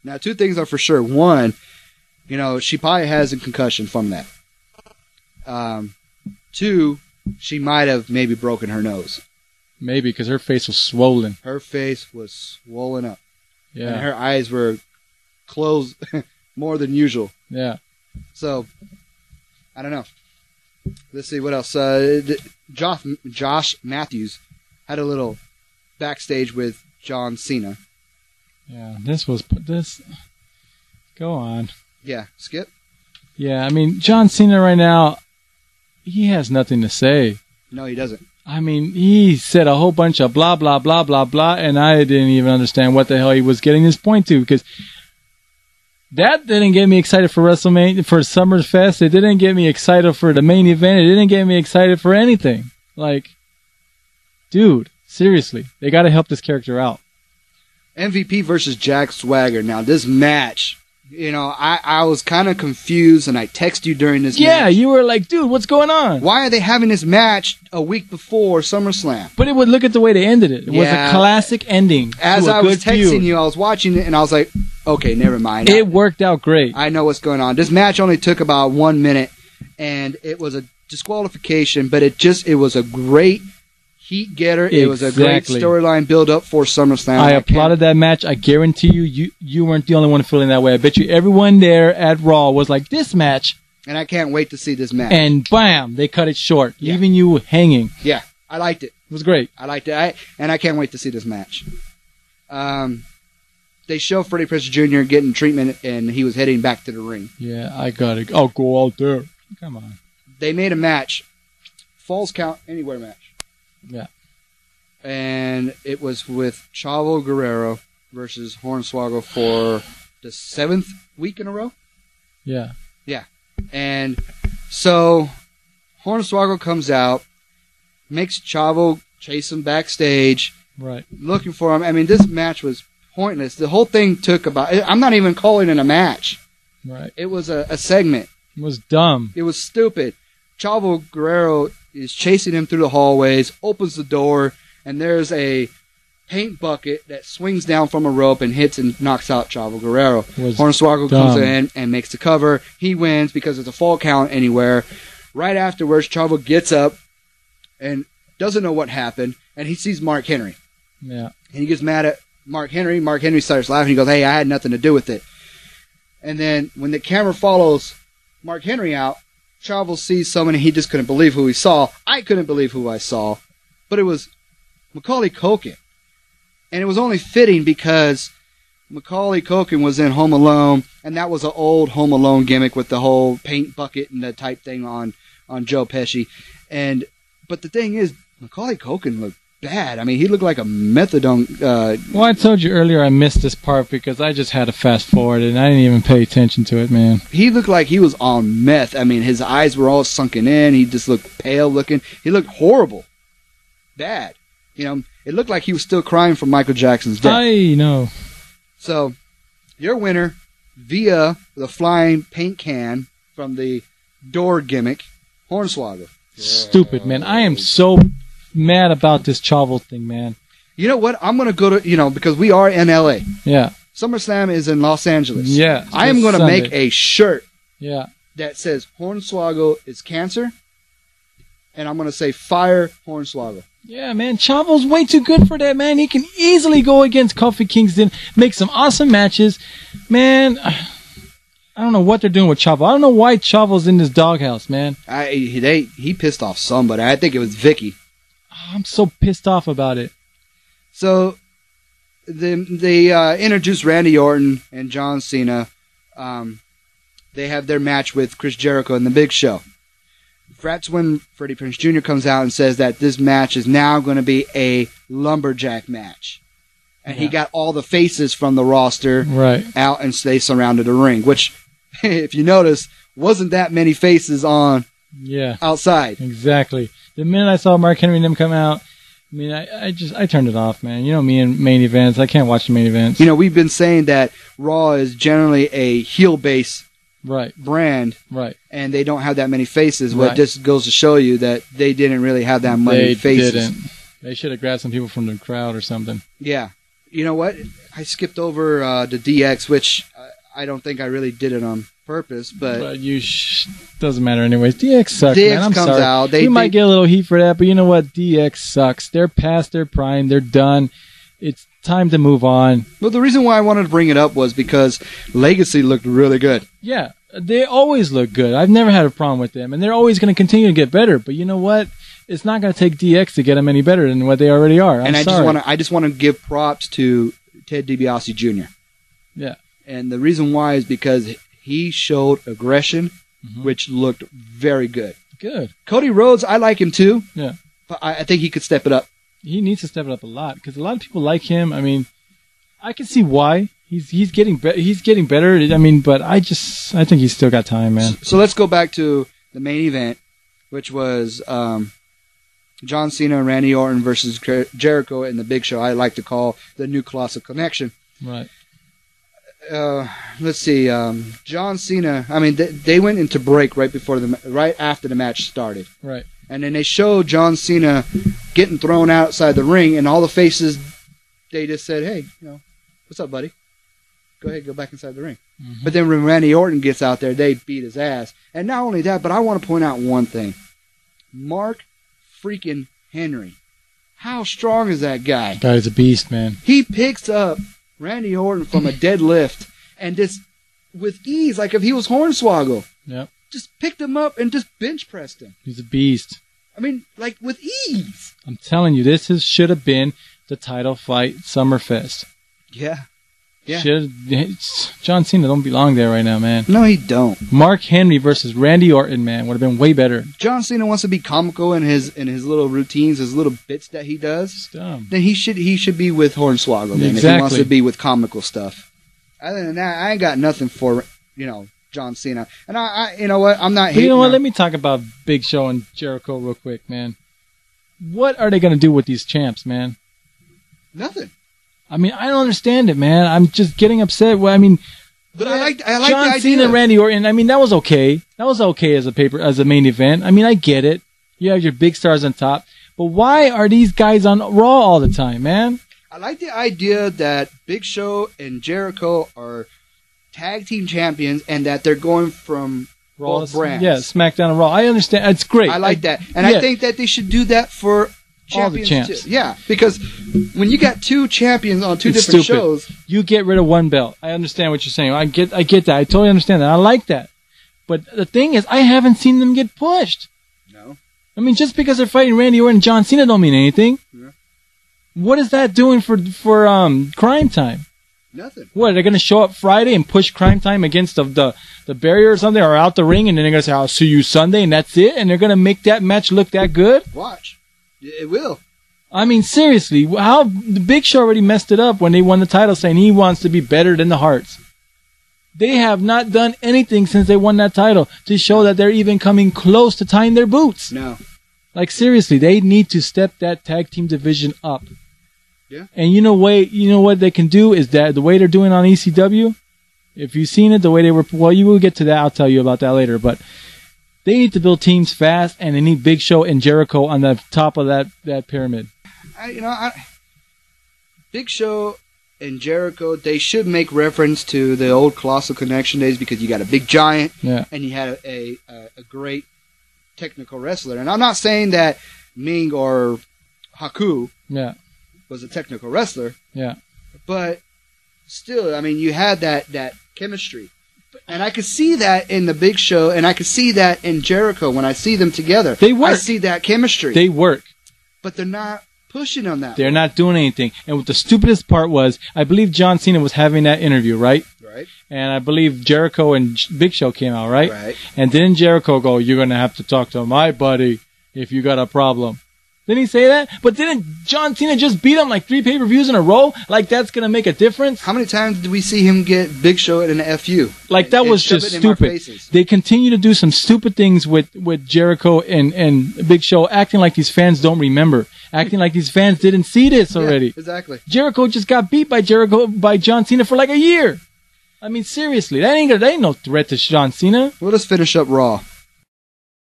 Now, two things are for sure. One, she probably has a concussion from that. Two, she might have maybe broken her nose. Maybe, because her face was swollen. Her face was swollen up. Yeah. And her eyes were closed more than usual. Yeah. So, I don't know. Let's see what else. Josh Matthews had a little backstage with John Cena. Yeah, go on. Yeah, Skip? Yeah, I mean, John Cena right now, he has nothing to say. No, he doesn't. I mean, he said a whole bunch of blah, blah, blah, blah, blah, and I didn't even understand what the hell he was getting his point to, because that didn't get me excited for WrestleMania, for SummerFest. It didn't get me excited for the main event. It didn't get me excited for anything. Like, dude, seriously, they got to help this character out. MVP versus Jack Swagger. Now, this match, I was kind of confused, and I texted you during this match. Yeah, you were like, dude, what's going on? Why are they having this match a week before SummerSlam? But look at the way they ended it. It was a classic ending. As I was texting you, I was watching it, and I was like, okay, never mind. It worked out great. I know what's going on. This match only took about 1 minute, and it was a disqualification, but it was a great heat getter. Exactly. It was a great storyline build up for SummerSlam. I applauded that match. I guarantee you weren't the only one feeling that way. I bet you everyone there at Raw was like, this match. And I can't wait to see this match. And bam, they cut it short, leaving you hanging. Yeah, I liked it. It was great. I liked it. And I can't wait to see this match. They show Freddie Prinze Jr. getting treatment, and he was heading back to the ring. Yeah, I'll go out there. Come on. They made a match. Falls Count Anywhere match. Yeah. And it was with Chavo Guerrero versus Hornswoggle for the 7th week in a row? Yeah. Yeah. And so Hornswoggle comes out, makes Chavo chase him backstage. Right. Looking for him. I mean, this match was pointless. The whole thing took about... I'm not even calling it a match. Right. It was a segment. It was dumb. It was stupid. Chavo Guerrero is chasing him through the hallways, opens the door, and there's a paint bucket that swings down from a rope and hits and knocks out Chavo Guerrero. Hornswoggle comes in and makes the cover. He wins because it's a fall count anywhere. Right afterwards, Chavo gets up and doesn't know what happened, and he sees Mark Henry. Yeah. And he gets mad at Mark Henry. Mark Henry starts laughing. He goes, hey, I had nothing to do with it. And then when the camera follows Mark Henry out, Chavo sees someone and he just couldn't believe who he saw. I couldn't believe who I saw. But it was Macaulay Culkin. And it was only fitting because Macaulay Culkin was in Home Alone, and that was an old Home Alone gimmick with the whole paint bucket and the type thing on Joe Pesci. But the thing is, Macaulay Culkin looked bad. I mean, he looked like a methadone. Well, I told you earlier I missed this part because I just had to fast forward it, and I didn't even pay attention to it, man. He looked like he was on meth. I mean, his eyes were all sunken in. He just looked pale looking. He looked horrible. Bad. It looked like he was still crying from Michael Jackson's death. I know. So, your winner, via the flying paint can from the door gimmick, Hornswoggle. Stupid, man. I am so mad about this Chavo thing, man. You know what? I'm going to go to, because we are in L.A. Yeah. SummerSlam is in Los Angeles. Yeah. I am going to make a shirt that says Hornswoggle is cancer, and I'm going to say fire Hornswoggle. Yeah, man. Chavo's way too good for that, man. He can easily go against Kofi Kingston, make some awesome matches. Man, I don't know what they're doing with Chavo. I don't know why Chavo's in this doghouse, man. He pissed off somebody. I think it was Vicky. I'm so pissed off about it. So, they introduced Randy Orton and John Cena. They have their match with Chris Jericho and The Big Show. That's when Freddie Prinze Jr. comes out and says that this match is now going to be a lumberjack match. And he got all the faces from the roster out, and they surrounded the ring, which, if you notice, wasn't that many faces on outside. Exactly. The minute I saw Mark Henry and them come out, I mean, I turned it off, man. You know me and main events. I can't watch the main events. We've been saying that Raw is generally a heel-based brand, and they don't have that many faces. Well, it just goes to show you that they didn't really have that many faces. They didn't. They should have grabbed some people from the crowd or something. Yeah. You know what? I skipped over the DX, which I don't think I really did it on purpose, but doesn't matter anyways. DX sucks, DX man. I'm comes sorry. out. We might get a little heat for that, but you know what? DX sucks. They're past their prime. They're done. It's time to move on. Well, the reason why I wanted to bring it up was because Legacy looked really good. Yeah, they always look good. I've never had a problem with them, and they're always going to continue to get better. But you know what? It's not going to take DX to get them any better than what they already are. I just want to give props to Ted DiBiase Jr. Yeah. And the reason why is because he showed aggression, which looked very good. Good. Cody Rhodes, I like him too. Yeah. But I think he could step it up. He needs to step it up a lot because a lot of people like him. I mean, I can see why. He's getting better. I mean, but I think he's still got time, man. So let's go back to the main event, which was John Cena and Randy Orton versus Jericho in the Big Show. I like to call the New Colossal Connection. Right. Let's see. John Cena. I mean, they went into break right after the match started. Right. And then they showed John Cena getting thrown outside the ring, and all the faces, they just said, "Hey, what's up, buddy? Go ahead, go back inside the ring." Mm-hmm. But then when Randy Orton gets out there, they beat his ass. And not only that, but I want to point out one thing: Mark freaking Henry. How strong is that guy? Guy's a beast, man. He picks up Randy Orton from a deadlift and just with ease, like if he was Hornswoggle. Yep. Just picked him up and just bench pressed him. He's a beast. I mean, like with ease. I'm telling you, should have been the title fight Summerfest. Yeah. John Cena don't belong there right now, man. No, he don't. Mark Henry versus Randy Orton, man, would have been way better. John Cena wants to be comical in his little routines, his little bits that he does. Then he should be with Hornswoggle. Then, exactly. If he wants to be with comical stuff. Other than that, I ain't got nothing for John Cena. And I you know what? I'm not hating. You know what? Let me talk about Big Show and Jericho real quick, man. What are they going to do with these champs, man? Nothing. I mean, I don't understand it, man. I'm just getting upset. Well, I mean, but I like John the idea. Cena, Randy Orton. I mean, that was okay. That was okay as a main event. I mean, I get it. You have your big stars on top, but why are these guys on Raw all the time, man? I like the idea that Big Show and Jericho are tag team champions and that they're going from Raw, both brands. Yeah, SmackDown and Raw. I understand. It's great. I like that. And I think that they should do that for all the champs. Too. Yeah, because when you got two champions on two different shows, you get rid of one belt. I understand what you're saying. I get that. I totally understand that. I like that. But the thing is, I haven't seen them get pushed. No. I mean, just because they're fighting Randy Orton and John Cena don't mean anything. Yeah. What is that doing for Crime Time? Nothing. What, they're going to show up Friday and push Crime Time against the barrier or something, or out the ring, and then they're going to say, "I'll see you Sunday," and that's it? And they're going to make that match look that good? Watch. It will. I mean, seriously, how the Big Show already messed it up when they won the title, saying he wants to be better than the Hearts. They have not done anything since they won that title to show that they're even coming close to tying their boots. No. Like, seriously, they need to step that tag team division up. Yeah. And you know what they can do is that the way they're doing on ECW, if you've seen it, the way they were, well, you will get to that. I'll tell you about that later, but they need to build teams fast, and they need Big Show and Jericho on the top of that pyramid. Big Show and Jericho, they should make reference to the old Colossal Connection days because you got a big giant, and you had a great technical wrestler. And I'm not saying that Ming or Haku was a technical wrestler, but still, I mean, you had that chemistry. And I could see that in the Big Show, and I could see that in Jericho when I see them together. They work. I see that chemistry. They work. But they're not pushing on that. They're not doing anything. And what the stupidest part was, I believe John Cena was having that interview, right? Right. And I believe Jericho and Big Show came out, right? Right. And didn't Jericho go, "You're going to have to talk to my buddy if you got a problem"? Didn't he say that? But didn't John Cena just beat him like 3 pay-per-views in a row? Like, that's going to make a difference? How many times did we see him get Big Show in an FU? Like, that was just stupid. They continue to do some stupid things with Jericho and Big Show, acting like these fans don't remember. Acting like these fans didn't see this already. Yeah, exactly. Jericho just got beat by John Cena for like a year. I mean, seriously, that ain't no threat to John Cena. Well, let's finish up Raw.